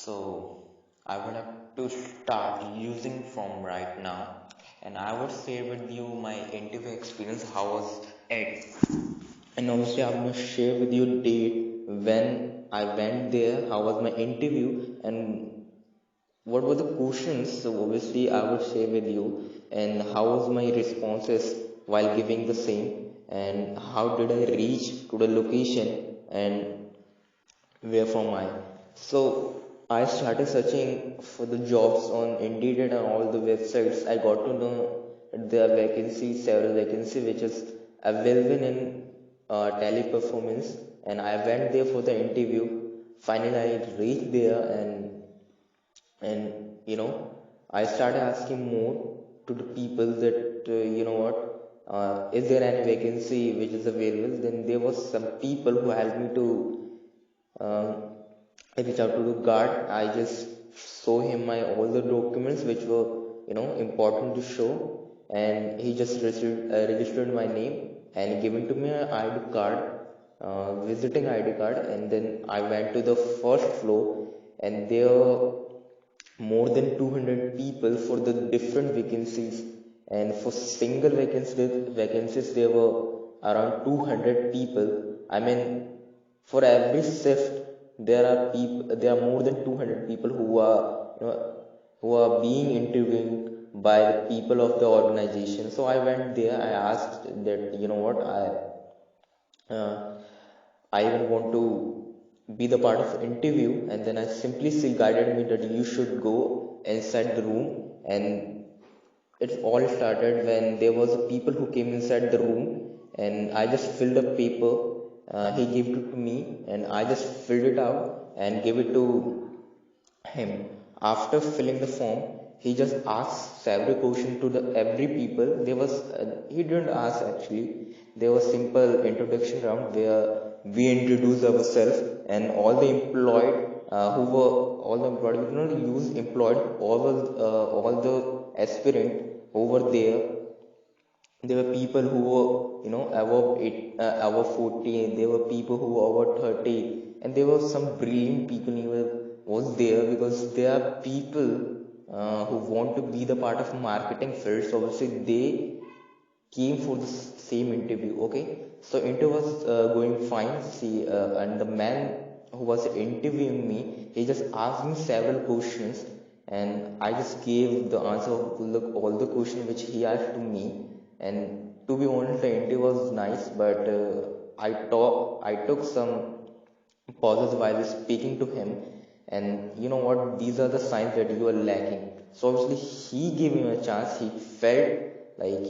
So I would have to start using from right now, and I would share with you my interview experience. How was it? And obviously I'm gonna share with you date when I went there, how was my interview, and what were the questions. So obviously I would share with you, and how was my responses while giving the same, and how did I reach to the location, and where from I. So I started searching for the jobs on Indeed and all the websites. I got to know there are vacancies, several vacancies which is available in teleperformance, and I went there for the interview. Finally I reached there, and I started asking more to the people that is there any vacancy which is available. Then there was some people who helped me to um, reach out to the guard. I just show him my all the documents which were important to show, and he just registered my name and given to me an ID card, visiting ID card. And then I went to the first floor, and there more than 200 people for the different vacancies, and for single vacancies there were around 200 people. I mean, for every shift there are more than 200 people who are who are being interviewed by the people of the organization. So I went there, I asked that uh, I even want to be the part of interview, and then I simply she guided me that you should go inside the room. And it all started when there was people who came inside the room, and I just filled a paper. He gave it to me, and I just filled it out and gave it to him. After filling the form, he just asked several questions to the every people. There was he didn't ask actually. There was simple introduction round where we introduce ourselves, and all the employed, we did not use employed, all the aspirant over there. There were people who were above 40, there were people who were over 30, and there were some brilliant people who was there, because there are people who want to be the part of marketing field. So obviously they came for the same interview. Okay, so interview was going fine. See, and the man who was interviewing me, he just asked me several questions, and I just gave the answer of all the questions which he asked to me. And to be honest, the interview was nice, but I took some pauses while speaking to him. And you know what, these are the signs that you are lacking. So obviously he gave him a chance. He felt like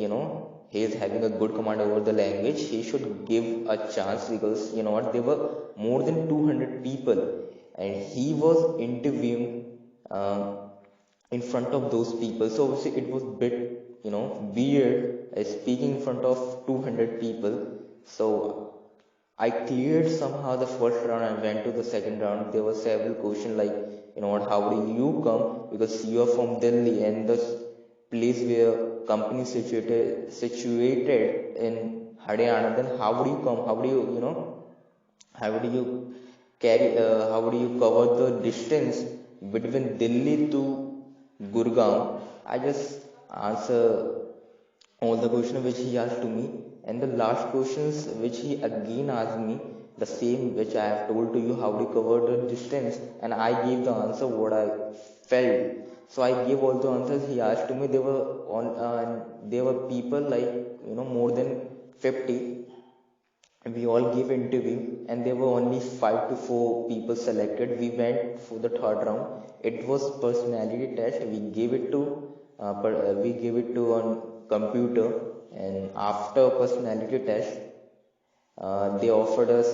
he is having a good command over the language, he should give a chance, because you know what, there were more than 200 people, and he was interviewing um, in front of those people. So obviously it was bit weird speaking in front of 200 people. So I cleared somehow the first round and went to the second round. There were several questions like, what, how do you come? Because you are from Delhi, and the place where company situated in Haryana. Then how do you come? How do how do you how do you cover the distance between Delhi to Gurgaon? I just answer all the questions which he asked to me, and the last questions which he again asked me, the same which I have told to you, how do you cover the distance, and I gave the answer what I felt. So I gave all the answers he asked to me. There were people like more than 50. We all gave interview, and there were only 5 to 4 people selected. We went for the third round. It was personality test. We gave it to on computer, and after personality test, they offered us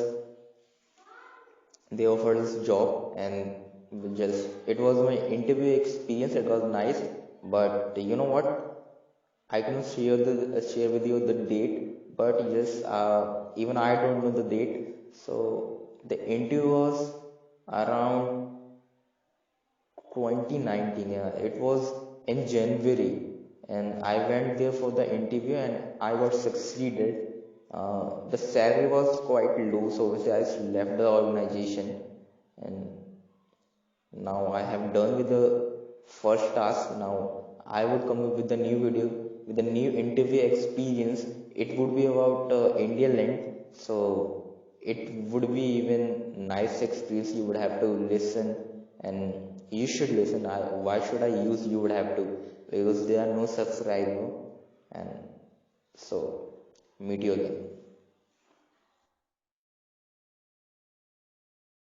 job. And we just, it was my interview experience. It was nice, but you know what, I cannot share with you the date, but yes, even I don't know the date. So the interview was around 2019. Yeah, it was in January, and I went there for the interview, and I was succeeded. The salary was quite low, so obviously I left the organization. And now I have done with the first task. Now I would come up with a new video with a new interview experience. It would be about India length, so it would be even nice experience. You would have to listen, and you should listen. Why should I use you would have to? Because there are no subscribe, no? And so meet you again.